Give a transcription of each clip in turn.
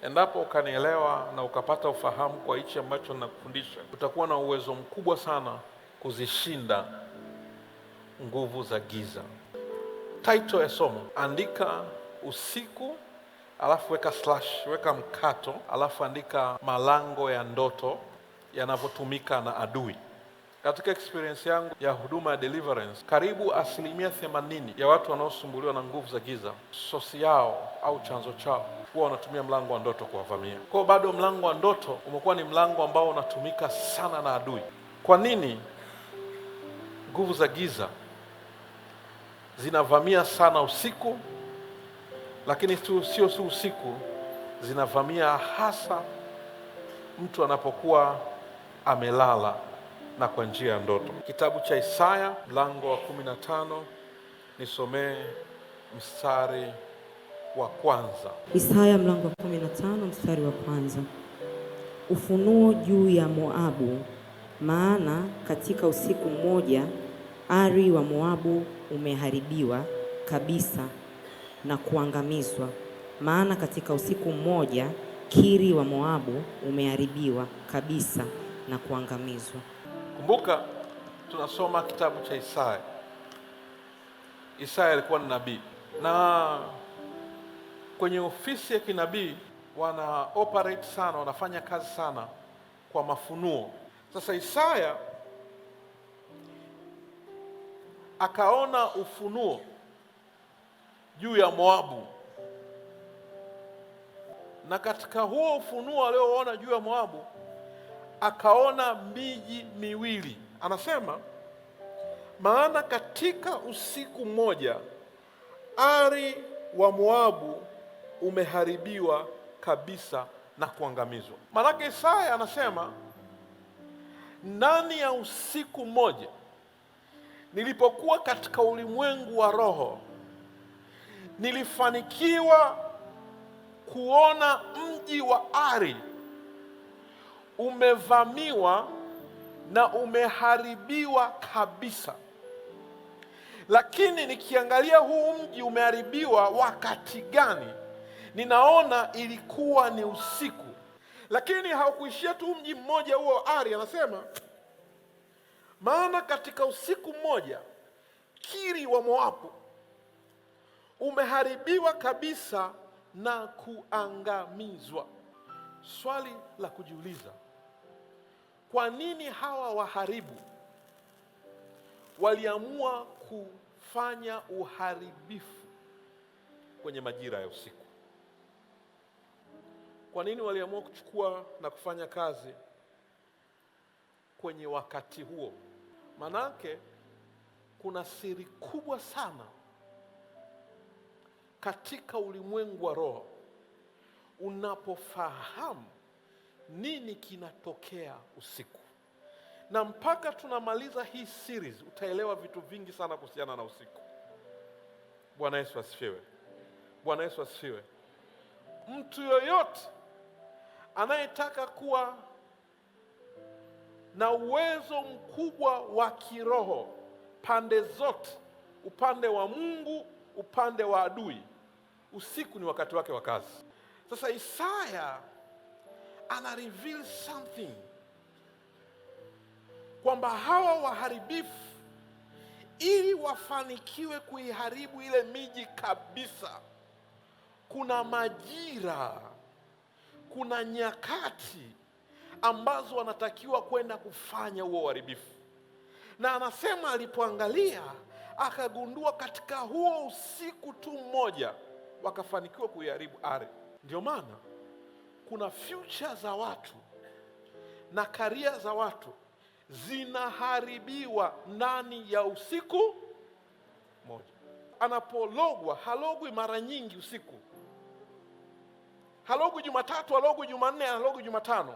Endapo ukanielewa na ukapata ufahamu kwa hichi ambacho ninakufundisha, utakuwa na uwezo mkubwa sana kuzishinda nguvu za giza. Title ya somo, andika usiku, alafu weka slash, weka mkato, alafu andika malango ya ndoto yanavyotumika na adui. Katika experience yangu ya huduma ya deliverance, karibu 80% ya watu wanaosumbuliwa na nguvu za giza, sosi yao au chanzo chao huwa wanatumia mlango wa ndoto kuwavamia. Kwa bado mlango wa ndoto umekuwa ni mlango ambao unatumika sana na adui. Kwa nini nguvu za giza zinavamia sana usiku? Lakini sio usiku, zinavamia hasa mtu anapokuwa amelala na kwa njia ya ndoto. Kitabu cha Isaya mlango wa 15, nisomee mstari wa kwanza. Isaya mlango wa 15 mstari wa kwanza. Ufunuo juu ya Moabu, maana katika usiku mmoja ari wa Moabu umeharibiwa kabisa na kuangamizwa. Maana katika usiku mmoja Kiri wa Moabu umeharibiwa kabisa na kuangamizwa. Kumbuka tunasoma kitabu cha Isaya. Isaya alikuwa ni nabii, na kwenye ofisi ya kinabii wana operate sana, wanafanya kazi sana kwa mafunuo. Sasa Isaya akaona ufunuo juu ya Moabu, na katika huo ufunuo alioona juu ya Moabu akaona miji miwili. Anasema, maana katika usiku mmoja ari wa Moabu umeharibiwa kabisa na kuangamizwa. Maanake Isaya anasema ndani ya usiku mmoja, nilipokuwa katika ulimwengu wa roho, nilifanikiwa kuona mji wa Ari umevamiwa na umeharibiwa kabisa. Lakini nikiangalia huu mji umeharibiwa wakati gani, ninaona ilikuwa ni usiku. Lakini haukuishia tu mji mmoja huo Ari, anasema maana katika usiku mmoja Kiri wa Moabu umeharibiwa kabisa na kuangamizwa. Swali la kujiuliza, kwa nini hawa waharibu waliamua kufanya uharibifu kwenye majira ya usiku? Kwa nini waliamua kuchukua na kufanya kazi kwenye wakati huo? Manake kuna siri kubwa sana katika ulimwengu wa roho. Unapofahamu nini kinatokea usiku, na mpaka tunamaliza hii series, utaelewa vitu vingi sana kuhusiana na usiku. Bwana Yesu asifiwe. Bwana Yesu asifiwe. Mtu yoyote anayetaka kuwa na uwezo mkubwa wa kiroho pande zote, upande wa Mungu, upande wa adui, usiku ni wakati wake wa kazi. Sasa Isaya ana reveal something, kwamba hawa waharibifu ili wafanikiwe kuiharibu ile miji kabisa, kuna majira, kuna nyakati ambazo wanatakiwa kwenda kufanya huo uharibifu. Na anasema alipoangalia akagundua katika huo usiku tu mmoja wakafanikiwa kuiharibu Ari. Ndio maana kuna future za watu na career za watu zinaharibiwa ndani ya usiku moja. Anapologwa, halogwi mara nyingi usiku. Halogwi Jumatatu, halogwi Jumanne, halogwi Jumatano.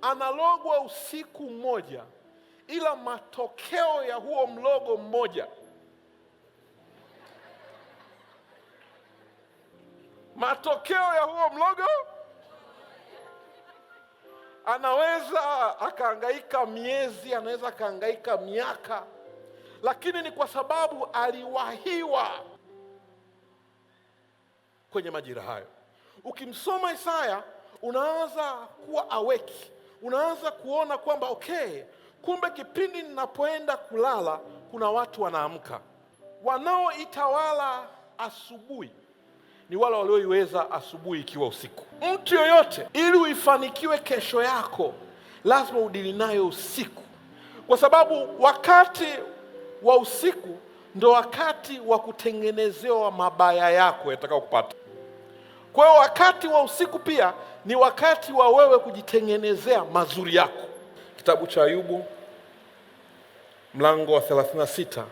Analogwa usiku mmoja, ila matokeo ya huo mlogo mmoja, matokeo ya huo mlogo, anaweza akahangaika miezi, anaweza akahangaika miaka, lakini ni kwa sababu aliwahiwa kwenye majira hayo. Ukimsoma Isaya unaanza kuwa awake, unaanza kuona kwamba kumbe kipindi ninapoenda kulala kuna watu wanaamka. Wanaoitawala asubuhi ni wale walioiweza asubuhi ikiwa usiku. Mtu yoyote, ili uifanikiwe kesho yako, lazima udili nayo usiku, kwa sababu wakati wa usiku ndo wakati wa kutengenezewa mabaya yako yatakao kupata. Kwa hiyo wakati wa usiku pia ni wakati wa wewe kujitengenezea mazuri yako. Kitabu cha Ayubu mlango wa 36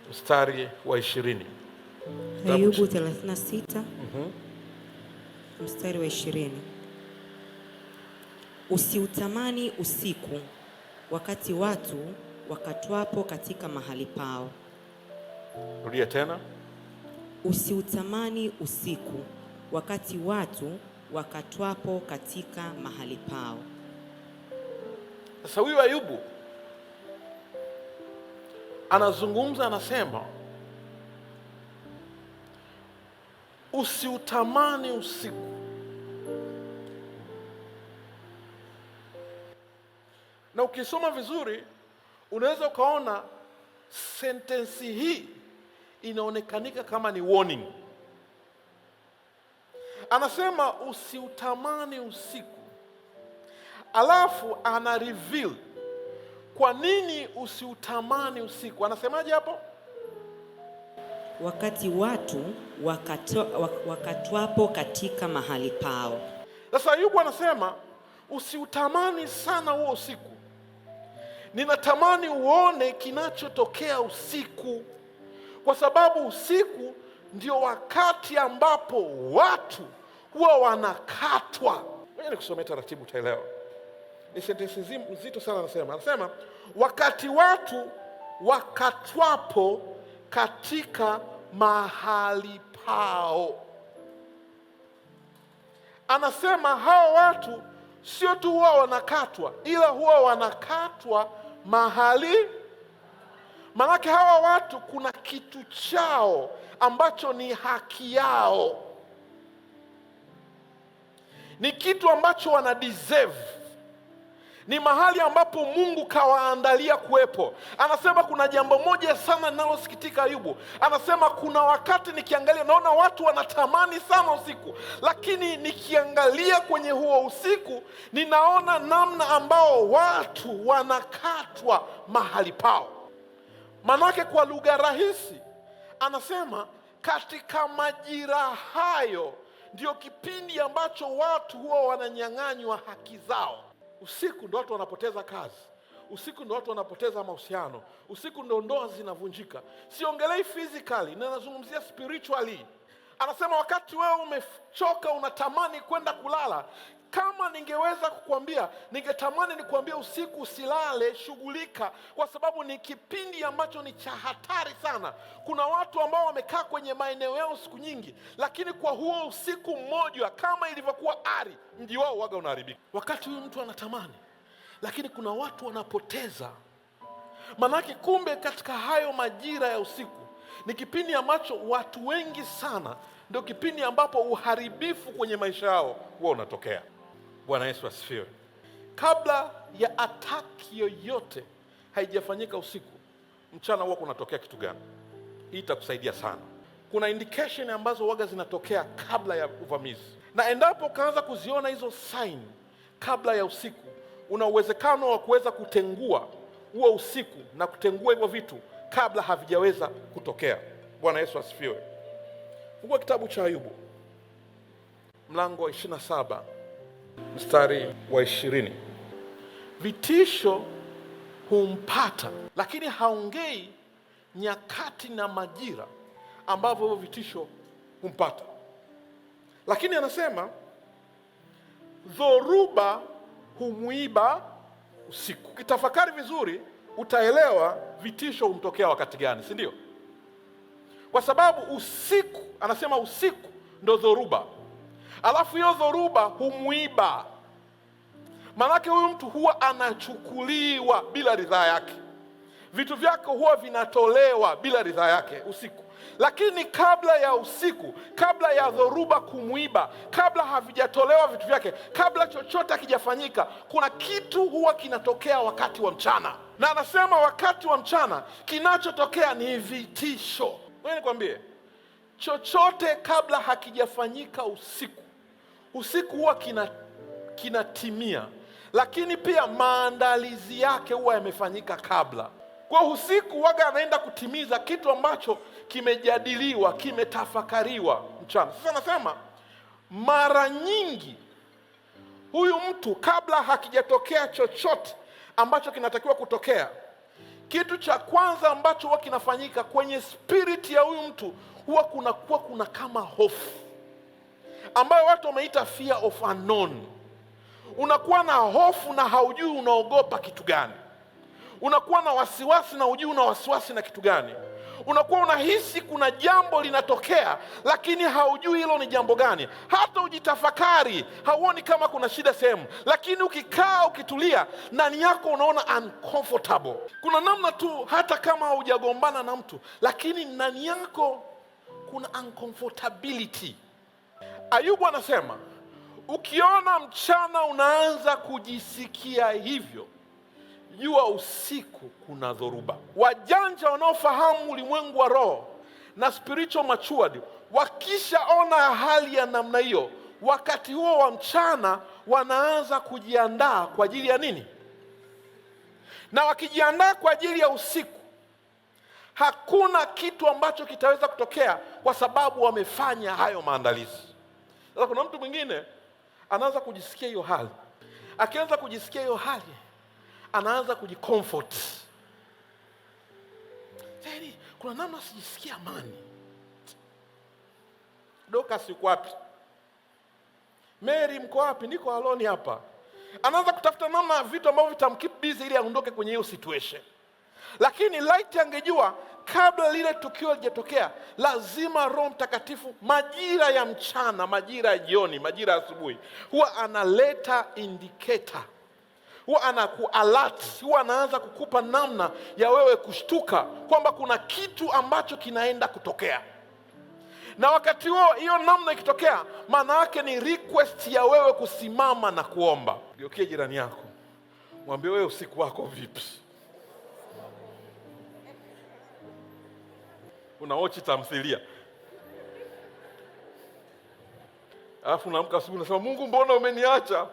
mstari wa 20. Ayubu 36 mstari wa 20. Usiutamani usiku, wakati watu wakatwapo katika mahali pao. Rudia tena. Usiutamani usiku, wakati watu wakatwapo katika mahali pao. Sasa huyu Ayubu anazungumza, anasema usiutamani usiku. Na ukisoma vizuri unaweza ukaona sentensi hii inaonekanika kama ni warning. Anasema usiutamani usiku, alafu ana reveal kwa nini usiutamani usiku. Anasemaje hapo? Wakati watu wakatwapo katika mahali pao. Sasa Ayubu anasema usiutamani sana huo usiku. Ninatamani uone kinachotokea usiku, kwa sababu usiku ndio wakati ambapo watu huwa wanakatwa. Ngoja nikusomee taratibu utaelewa. Ni sentensi nzito sana. Anasema wakati watu wakatwapo katika mahali pao. Anasema hao watu sio tu huwa wanakatwa, ila huwa wanakatwa mahali. Manake hawa watu kuna kitu chao ambacho ni haki yao, ni kitu ambacho wana deserve, ni mahali ambapo Mungu kawaandalia kuwepo. Anasema kuna jambo moja sana linalosikitika Ayubu. Anasema kuna wakati nikiangalia naona watu wanatamani sana usiku, lakini nikiangalia kwenye huo usiku ninaona namna ambao watu wanakatwa mahali pao. Manake kwa lugha rahisi anasema katika majira hayo ndio kipindi ambacho watu huwa wananyang'anywa haki zao. Usiku ndo watu wanapoteza kazi, usiku ndo watu wanapoteza mahusiano, usiku ndo ndoa zinavunjika. Siongelei physically, na nazungumzia spiritually. Anasema wakati wewe umechoka unatamani kwenda kulala, kama ningeweza kukuambia, ningetamani nikuambia usiku usilale, shughulika, kwa sababu ni kipindi ambacho ni cha hatari sana. Kuna watu ambao wamekaa kwenye maeneo yao siku nyingi, lakini kwa huo usiku mmoja, kama ilivyokuwa Ari, mji wao waga unaharibika. Wakati huyu mtu anatamani, lakini kuna watu wanapoteza. Manake kumbe katika hayo majira ya usiku ni kipindi ambacho watu wengi sana, ndio kipindi ambapo uharibifu kwenye maisha yao huwa unatokea. Bwana Yesu asifiwe. Kabla ya ataki yoyote haijafanyika usiku, mchana huwa kunatokea kitu gani? Hii itakusaidia sana. Kuna indication ambazo waga zinatokea kabla ya uvamizi, na endapo kaanza kuziona hizo sign kabla ya usiku, una uwezekano wa kuweza kutengua huo usiku na kutengua hivyo vitu kabla havijaweza kutokea. Bwana Yesu asifiwe. Fungua kitabu cha Ayubu mlango wa 27 mstari wa 20. Vitisho humpata, lakini haongei nyakati na majira ambavyo vitisho humpata. Lakini anasema dhoruba humuiba usiku. Ukitafakari vizuri utaelewa vitisho humtokea wakati gani, si ndio? Kwa sababu usiku, anasema usiku ndo dhoruba. Alafu hiyo dhoruba humuiba. Manake huyu mtu huwa anachukuliwa bila ridhaa yake. Vitu vyako huwa vinatolewa bila ridhaa yake usiku. Lakini kabla ya usiku, kabla ya dhoruba kumwiba, kabla havijatolewa vitu vyake, kabla chochote hakijafanyika, kuna kitu huwa kinatokea wakati wa mchana. Na anasema wakati wa mchana kinachotokea ni vitisho. Wewe nikwambie, chochote kabla hakijafanyika usiku, usiku huwa kinatimia, lakini pia maandalizi yake huwa yamefanyika kabla. Kwa usiku waga anaenda kutimiza kitu ambacho kimejadiliwa, kimetafakariwa mchana. Sasa anasema mara nyingi huyu mtu kabla hakijatokea chochote ambacho kinatakiwa kutokea, kitu cha kwanza ambacho huwa kinafanyika kwenye spirit ya huyu mtu huwa kuna kama hofu ambayo watu wameita fear of unknown. Unakuwa na hofu na haujui unaogopa kitu gani. Unakuwa na wasiwasi na hujui una wasiwasi na kitu gani. Unakuwa unahisi kuna jambo linatokea, lakini haujui hilo ni jambo gani. Hata ujitafakari, hauoni kama kuna shida sehemu, lakini ukikaa ukitulia, ndani yako unaona uncomfortable. Kuna namna tu, hata kama haujagombana na mtu, lakini ndani yako kuna uncomfortability. Ayubu anasema, ukiona mchana unaanza kujisikia hivyo, jua usiku kuna dhoruba. Wajanja wanaofahamu ulimwengu wa roho na spiritual maturity, wakishaona hali ya namna hiyo, wakati huo wa mchana wanaanza kujiandaa kwa ajili ya nini? Na wakijiandaa kwa ajili ya usiku, hakuna kitu ambacho kitaweza kutokea kwa sababu wamefanya hayo maandalizi. Sasa kuna mtu mwingine anaanza kujisikia hiyo hali. Akianza kujisikia hiyo hali, anaanza kujicomfort. Yaani, kuna namna sijisikia amani. Dorcas yuko wapi? Mary mko wapi? Niko alone hapa. Anaanza kutafuta namna vitu ambavyo vitamkeep busy ili aondoke kwenye hiyo situation. Lakini light angejua kabla lile tukio lijatokea, lazima Roho Mtakatifu majira ya mchana, majira ya jioni, majira ya asubuhi, huwa analeta indicator, huwa anakualert, huwa anaanza kukupa namna ya wewe kushtuka kwamba kuna kitu ambacho kinaenda kutokea. Na wakati huo, hiyo namna ikitokea, maana yake ni request ya wewe kusimama na kuomba. Geukie jirani yako, mwambie, wewe usiku wako vipi? Unaochi tamthilia, alafu unaamka asubuhi unasema, Mungu mbona umeniacha?